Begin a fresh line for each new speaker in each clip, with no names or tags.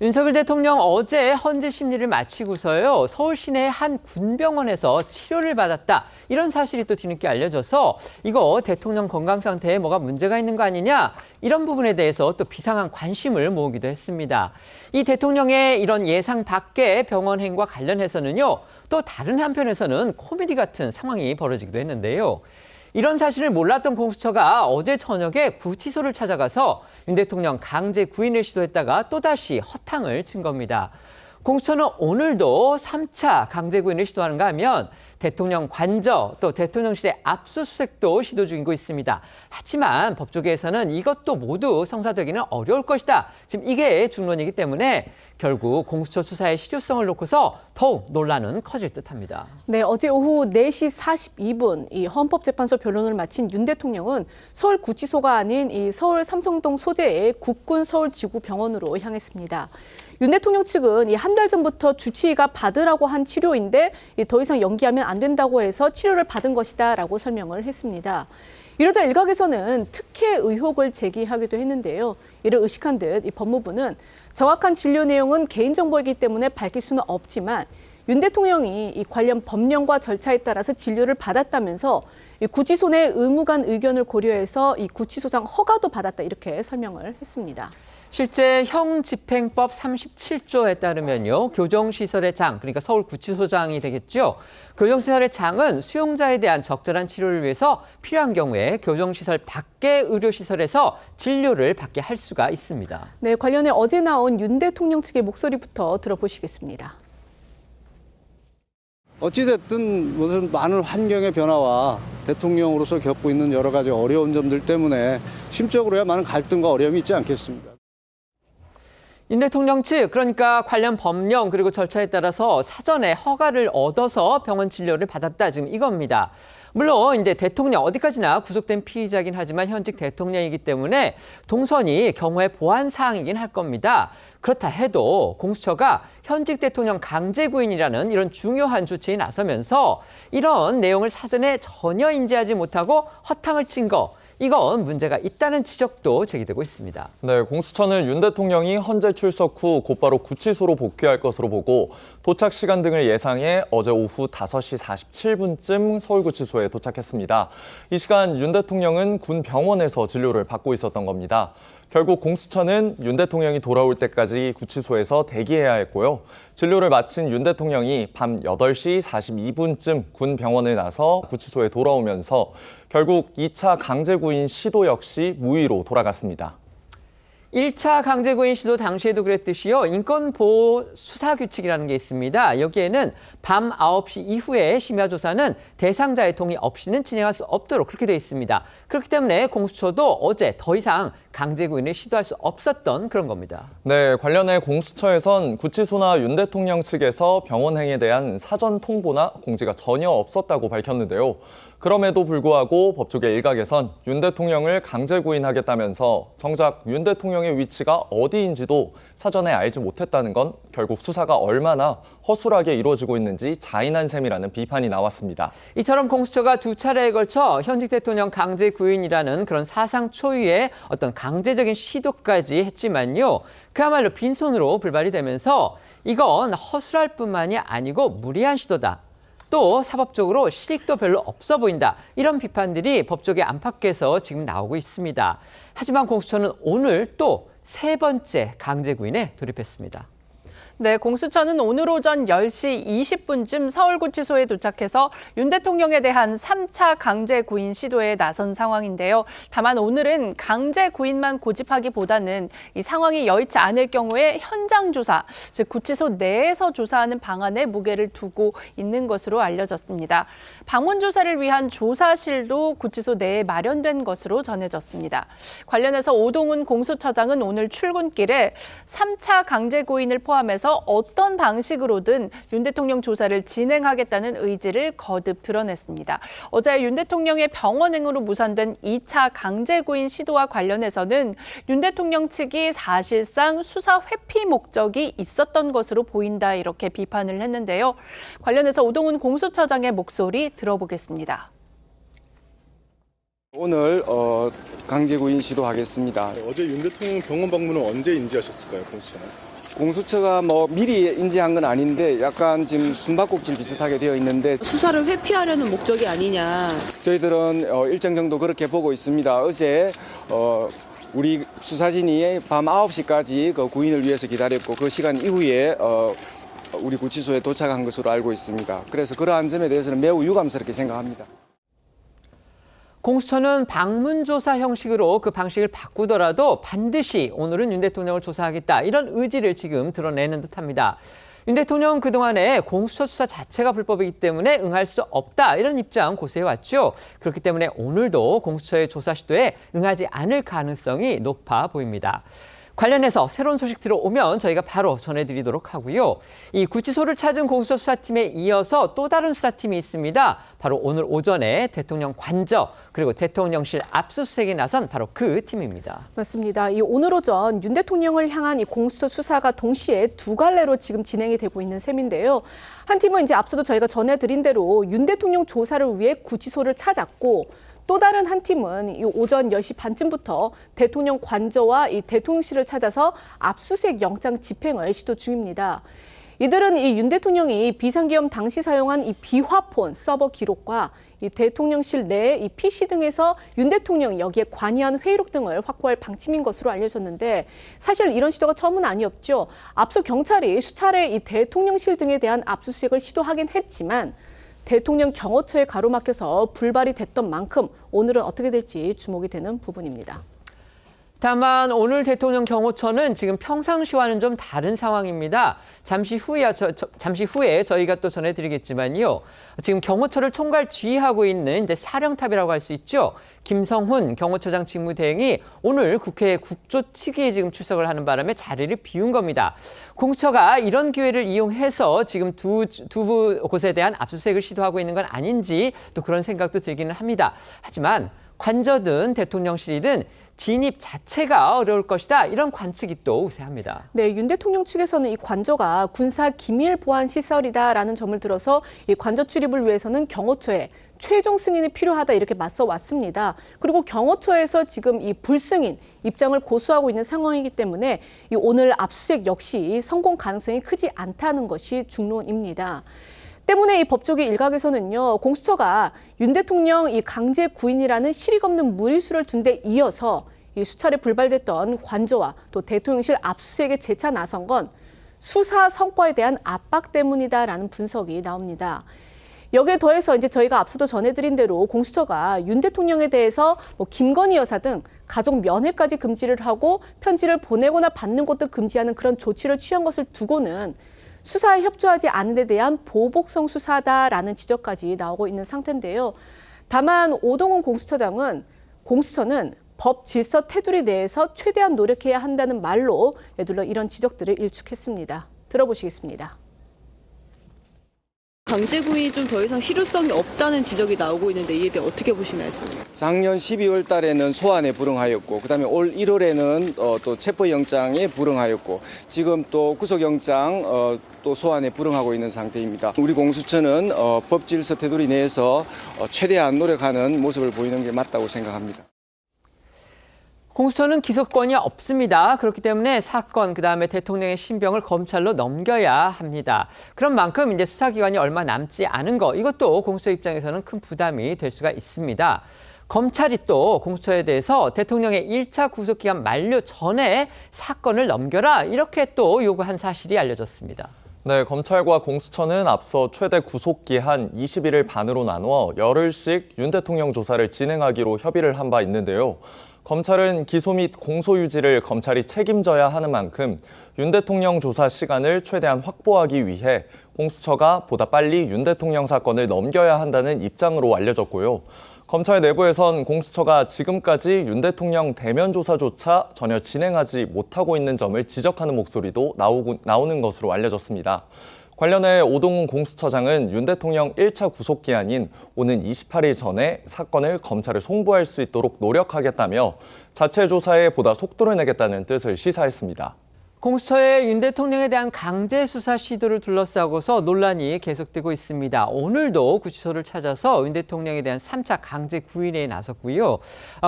윤석열 대통령 어제 헌재 심리를 마치고서요, 서울 시내 한 군병원에서 치료를 받았다. 이런 사실이 또 뒤늦게 알려져서 이거 대통령 건강 상태에 뭐가 문제가 있는 거 아니냐? 이런 부분에 대해서 또 비상한 관심을 모으기도 했습니다. 이 대통령의 이런 예상 밖의 병원 행과 관련해서는요, 또 다른 한편에서는 코미디 같은 상황이 벌어지기도 했는데요. 이런 사실을 몰랐던 공수처가 어제 저녁에 구치소를 찾아가서 윤 대통령 강제 구인을 시도했다가 또다시 허탕을 친 겁니다. 공수처는 오늘도 3차 강제 구인을 시도하는가 하면 대통령 관저 또 대통령실의 압수수색도 시도 중이고 있습니다. 하지만 법조계에서는 이것도 모두 성사되기는 어려울 것이다. 지금 이게 중론이기 때문에 결국 공수처 수사의 실효성을 놓고서 더욱 논란은 커질 듯합니다.
네, 어제 오후 4시 42분 이 헌법재판소 변론을 마친 윤 대통령은 서울 구치소가 아닌 이 서울 삼성동 소재의 국군 서울지구병원으로 향했습니다. 윤 대통령 측은 한 달 전부터 주치의가 받으라고 한 치료인데 더 이상 연기하면 안 된다고 해서 치료를 받은 것이다라고 설명을 했습니다. 이러자 일각에서는 특혜 의혹을 제기하기도 했는데요. 이를 의식한 듯 이 법무부는 정확한 진료 내용은 개인정보이기 때문에 밝힐 수는 없지만 윤 대통령이 이 관련 법령과 절차에 따라서 진료를 받았다면서 이 구치소 내 의무관 의견을 고려해서 이 구치소장 허가도 받았다 이렇게 설명을 했습니다.
실제 형집행법 37조에 따르면요, 교정시설의 장, 그러니까 서울구치소장이 되겠죠. 교정시설의 장은 수용자에 대한 적절한 치료를 위해서 필요한 경우에 교정시설 밖의 의료시설에서 진료를 받게 할 수가 있습니다.
네, 관련해 어제 나온 윤 대통령 측의 목소리부터 들어보시겠습니다.
어찌됐든 무슨 많은 환경의 변화와 대통령으로서 겪고 있는 여러 가지 어려운 점들 때문에 심적으로야 많은 갈등과 어려움이 있지 않겠습니까?
윤 대통령 측, 그러니까 관련 법령 그리고 절차에 따라서 사전에 허가를 얻어서 병원 진료를 받았다, 지금 이겁니다. 물론 이제 대통령 어디까지나 구속된 피의자긴 하지만 현직 대통령이기 때문에 동선이 경우의 보안 사항이긴 할 겁니다. 그렇다 해도 공수처가 현직 대통령 강제 구인이라는 이런 중요한 조치에 나서면서 이런 내용을 사전에 전혀 인지하지 못하고 허탕을 친 거, 이건 문제가 있다는 지적도 제기되고 있습니다.
네, 공수처는 윤 대통령이 헌재 출석 후 곧바로 구치소로 복귀할 것으로 보고 도착 시간 등을 예상해 어제 오후 5시 47분쯤 서울구치소에 도착했습니다. 이 시간 윤 대통령은 군 병원에서 진료를 받고 있었던 겁니다. 결국 공수처는 윤 대통령이 돌아올 때까지 구치소에서 대기해야 했고요. 진료를 마친 윤 대통령이 밤 8시 42분쯤 군 병원을 나서 구치소에 돌아오면서 결국 2차 강제구인 시도 역시 무의로 돌아갔습니다.
1차 강제구인 시도 당시에도 그랬듯이요, 인권보호 수사규칙이라는 게 있습니다. 여기에는 밤 9시 이후에 심야조사는 대상자의 동의 없이는 진행할 수 없도록 그렇게 되어 있습니다. 그렇기 때문에 공수처도 어제 더 이상 강제구인을 시도할 수 없었던 그런 겁니다.
네, 관련해 공수처에선 구치소나 윤 대통령 측에서 병원행에 대한 사전 통보나 공지가 전혀 없었다고 밝혔는데요. 그럼에도 불구하고 법조계 일각에선 윤 대통령을 강제 구인하겠다면서 정작 윤 대통령의 위치가 어디인지도 사전에 알지 못했다는 건 결국 수사가 얼마나 허술하게 이루어지고 있는지 자인한 셈이라는 비판이 나왔습니다.
이처럼 공수처가 2차례에 걸쳐 현직 대통령 강제 구인이라는 그런 사상 초유의 어떤 강제적인 시도까지 했지만요, 그야말로 빈손으로 불발이 되면서 이건 허술할 뿐만이 아니고 무리한 시도다. 또 사법적으로 실익도 별로 없어 보인다. 이런 비판들이 법조계 안팎에서 지금 나오고 있습니다. 하지만 공수처는 오늘 또 3번째 강제구인에 돌입했습니다.
네, 공수처는 오늘 오전 10시 20분쯤 서울구치소에 도착해서 윤 대통령에 대한 3차 강제 구인 시도에 나선 상황인데요. 다만 오늘은 강제 구인만 고집하기보다는 이 상황이 여의치 않을 경우에 현장 조사, 즉 구치소 내에서 조사하는 방안에 무게를 두고 있는 것으로 알려졌습니다. 방문 조사를 위한 조사실도 구치소 내에 마련된 것으로 전해졌습니다. 관련해서 오동훈 공수처장은 오늘 출근길에 3차 강제 구인을 포함해서 어떤 방식으로든 윤 대통령 조사를 진행하겠다는 의지를 거듭 드러냈습니다. 어제 윤 대통령의 병원행으로 무산된 2차 강제구인 시도와 관련해서는 윤 대통령 측이 사실상 수사 회피 목적이 있었던 것으로 보인다 이렇게 비판을 했는데요. 관련해서 오동훈 공수처장의 목소리 들어보겠습니다.
오늘 강제구인 시도하겠습니다.
어제 윤 대통령 병원 방문은 언제 인지하셨을까요, 공수처는?
공수처가 뭐 미리 인지한 건 아닌데 약간 지금 숨바꼭질 비슷하게 되어 있는데
수사를 회피하려는 목적이 아니냐.
저희들은 일정 정도 그렇게 보고 있습니다. 어제 우리 수사진이 밤 9시까지 그 구인을 위해서 기다렸고 그 시간 이후에 우리 구치소에 도착한 것으로 알고 있습니다. 그래서 그러한 점에 대해서는 매우 유감스럽게 생각합니다.
공수처는 방문조사 형식으로 그 방식을 바꾸더라도 반드시 오늘은 윤 대통령을 조사하겠다 이런 의지를 지금 드러내는 듯합니다. 윤 대통령은 그동안에 공수처 수사 자체가 불법이기 때문에 응할 수 없다 이런 입장 고수해왔죠. 그렇기 때문에 오늘도 공수처의 조사 시도에 응하지 않을 가능성이 높아 보입니다. 관련해서 새로운 소식 들어오면 저희가 바로 전해드리도록 하고요. 이 구치소를 찾은 공수처 수사팀에 이어서 또 다른 수사팀이 있습니다. 바로 오늘 오전에 대통령 관저 그리고 대통령실 압수수색에 나선 바로 그 팀입니다.
맞습니다. 이 오늘 오전 윤 대통령을 향한 이 공수처 수사가 동시에 두 갈래로 지금 진행이 되고 있는 셈인데요. 한 팀은 이제 앞서도 저희가 전해드린 대로 윤 대통령 조사를 위해 구치소를 찾았고 또 다른 한 팀은 이 오전 10시 반쯤부터 대통령 관저와 이 대통령실을 찾아서 압수수색 영장 집행을 시도 중입니다. 이들은 이 윤 대통령이 비상계엄 당시 사용한 이 비화폰 서버 기록과 이 대통령실 내 이 PC 등에서 윤 대통령이 여기에 관여한 회의록 등을 확보할 방침인 것으로 알려졌는데 사실 이런 시도가 처음은 아니었죠. 앞서 경찰이 수차례 이 대통령실 등에 대한 압수수색을 시도하긴 했지만 대통령 경호처에 가로막혀서 불발이 됐던 만큼 오늘은 어떻게 될지 주목이 되는 부분입니다.
다만 오늘 대통령 경호처는 지금 평상시와는 좀 다른 상황입니다. 잠시 후에 저희가 또 전해드리겠지만요. 지금 경호처를 총괄 지휘하고 있는 이제 사령탑이라고 할 수 있죠. 김성훈 경호처장 직무대행이 오늘 국회 국조특위에 지금 출석을 하는 바람에 자리를 비운 겁니다. 공수처가 이런 기회를 이용해서 지금 두 곳에 대한 압수수색을 시도하고 있는 건 아닌지 또 그런 생각도 들기는 합니다. 하지만 관저든 대통령실이든 진입 자체가 어려울 것이다. 이런 관측이 또 우세합니다.
네, 윤 대통령 측에서는 이 관저가 군사 기밀 보안 시설이다라는 점을 들어서 이 관저 출입을 위해서는 경호처에 최종 승인이 필요하다 이렇게 맞서 왔습니다. 그리고 경호처에서 지금 이 불승인 입장을 고수하고 있는 상황이기 때문에 이 오늘 압수수색 역시 성공 가능성이 크지 않다는 것이 중론입니다. 때문에 이 법조계 일각에서는요, 공수처가 윤 대통령 이 강제 구인이라는 실익 없는 무리수를 둔 데 이어서 이 수차례 불발됐던 관저와 또 대통령실 압수수색에 재차 나선 건 수사 성과에 대한 압박 때문이다라는 분석이 나옵니다. 여기에 더해서 이제 저희가 앞서도 전해드린 대로 공수처가 윤 대통령에 대해서 김건희 여사 등 가족 면회까지 금지를 하고 편지를 보내거나 받는 것도 금지하는 그런 조치를 취한 것을 두고는 수사에 협조하지 않은 데 대한 보복성 수사다라는 지적까지 나오고 있는 상태인데요. 다만 오동훈 공수처장은 공수처는 법 질서 테두리 내에서 최대한 노력해야 한다는 말로 애둘러 이런 지적들을 일축했습니다. 들어보시겠습니다.
강제구이 좀 더 이상 실효성이 없다는 지적이 나오고 있는데 이에 대해 어떻게 보시나요?
작년 12월 달에는 소환에 불응하였고 그다음에 올 1월에는 또 체포영장에 불응하였고 지금 또 구속영장 또 소환에 불응하고 있는 상태입니다. 우리 공수처는 법질서 테두리 내에서 최대한 노력하는 모습을 보이는 게 맞다고 생각합니다.
공수처는 기소권이 없습니다. 그렇기 때문에 사건, 그다음에 대통령의 신병을 검찰로 넘겨야 합니다. 그런 만큼 이제 수사기간이 얼마 남지 않은 거, 이것도 공수처 입장에서는 큰 부담이 될 수가 있습니다. 검찰이 또 공수처에 대해서 대통령의 1차 구속기간 만료 전에 사건을 넘겨라, 이렇게 또 요구한 사실이 알려졌습니다.
네, 검찰과 공수처는 앞서 최대 구속기한 21일 반으로 나누어 열흘씩 윤 대통령 조사를 진행하기로 협의를 한 바 있는데요. 검찰은 기소 및 공소 유지를 검찰이 책임져야 하는 만큼 윤 대통령 조사 시간을 최대한 확보하기 위해 공수처가 보다 빨리 윤 대통령 사건을 넘겨야 한다는 입장으로 알려졌고요. 검찰 내부에선 공수처가 지금까지 윤 대통령 대면 조사조차 전혀 진행하지 못하고 있는 점을 지적하는 목소리도 나오는 것으로 알려졌습니다. 관련해 오동훈 공수처장은 윤 대통령 1차 구속기한인 오는 28일 전에 사건을 검찰에 송부할 수 있도록 노력하겠다며 자체 조사에 보다 속도를 내겠다는 뜻을 시사했습니다.
공수처의 윤 대통령에 대한 강제 수사 시도를 둘러싸고서 논란이 계속되고 있습니다. 오늘도 구치소를 찾아서 윤 대통령에 대한 3차 강제 구인에 나섰고요.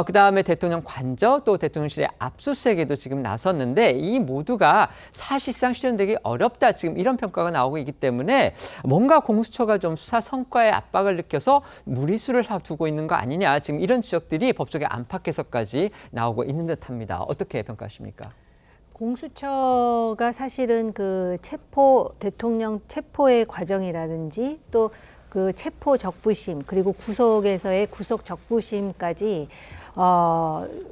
그다음에 대통령 관저 또 대통령실의 압수수색에도 지금 나섰는데 이 모두가 사실상 실현되기 어렵다. 지금 이런 평가가 나오고 있기 때문에 뭔가 공수처가 좀 수사 성과에 압박을 느껴서 무리수를 두고 있는 거 아니냐. 지금 이런 지적들이 법조계 안팎에서까지 나오고 있는 듯합니다. 어떻게 평가하십니까?
공수처가 사실은 그 대통령 체포의 과정이라든지 또 그 체포 적부심 그리고 구속에서의 구속 적부심까지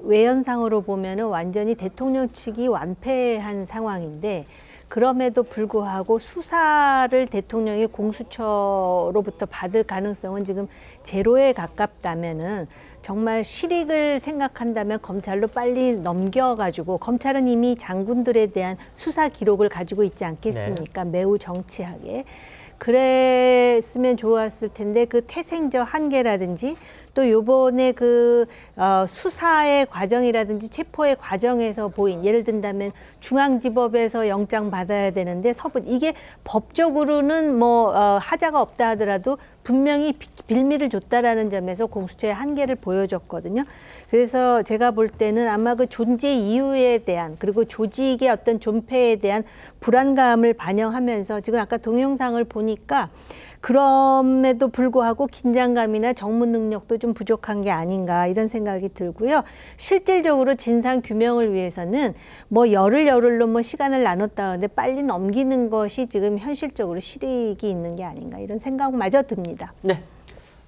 외연상으로 보면은 완전히 대통령 측이 완패한 상황인데 그럼에도 불구하고 수사를 대통령이 공수처로부터 받을 가능성은 지금 제로에 가깝다면은 정말 실익을 생각한다면 검찰로 빨리 넘겨가지고 검찰은 이미 장군들에 대한 수사 기록을 가지고 있지 않겠습니까? 네. 매우 정치하게. 그랬으면 좋았을 텐데 그 태생적 한계라든지 또 요번에 그 수사의 과정이라든지 체포의 과정에서 보인 예를 든다면 중앙지법에서 영장 받아야 되는데 서부 이게 법적으로는 뭐 하자가 없다 하더라도 분명히 빌미를 줬다라는 점에서 공수처의 한계를 보여줬거든요. 그래서 제가 볼 때는 아마 그 존재 이유에 대한 그리고 조직의 어떤 존폐에 대한 불안감을 반영하면서 지금 아까 동영상을 보니까 그럼에도 불구하고 긴장감이나 정문 능력도 좀 부족한 게 아닌가 이런 생각이 들고요. 실질적으로 진상 규명을 위해서는 뭐 열흘로 뭐 시간을 나눴다 하는데 빨리 넘기는 것이 지금 현실적으로 실익이 있는 게 아닌가 이런 생각마저 듭니다.
네.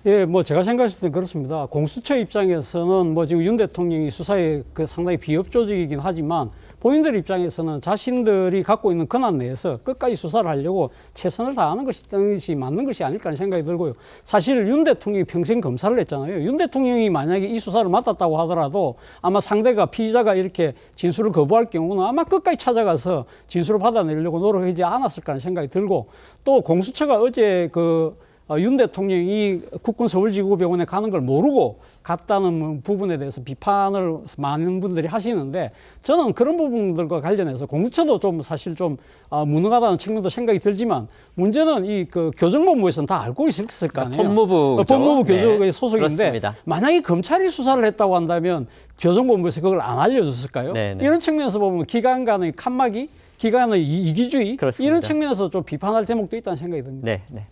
예, 뭐 제가 생각했을 때 그렇습니다. 공수처 입장에서는 뭐 지금 윤 대통령이 수사에 그 상당히 비협조적이긴 하지만 본인들 입장에서는 자신들이 갖고 있는 권한 내에서 끝까지 수사를 하려고 최선을 다하는 것이 맞는 것이 아닐까 하는 생각이 들고요. 사실 윤 대통령이 평생 검사를 했잖아요. 윤 대통령이 만약에 이 수사를 맡았다고 하더라도 아마 상대가 피의자가 이렇게 진술을 거부할 경우는 아마 끝까지 찾아가서 진술을 받아내려고 노력하지 않았을까 하는 생각이 들고 또 공수처가 어제 윤 대통령이 국군 서울지구병원에 가는 걸 모르고 갔다는 부분에 대해서 비판을 많은 분들이 하시는데 저는 그런 부분들과 관련해서 공수처도 좀 사실 좀 무능하다는 측면도 생각이 들지만 문제는 이 그 교정본부에서는 다 알고 있을 거 아니에요.
법무부
교정의
네,
소속인데
그렇습니다.
만약에 검찰이 수사를 했다고 한다면 교정본부에서 그걸 안 알려줬을까요?
네네.
이런 측면에서 보면 기관 간의 칸막이, 기관의 이기주의
그렇습니다.
이런 측면에서 좀 비판할 대목도 있다는 생각이 듭니다.
네, 네.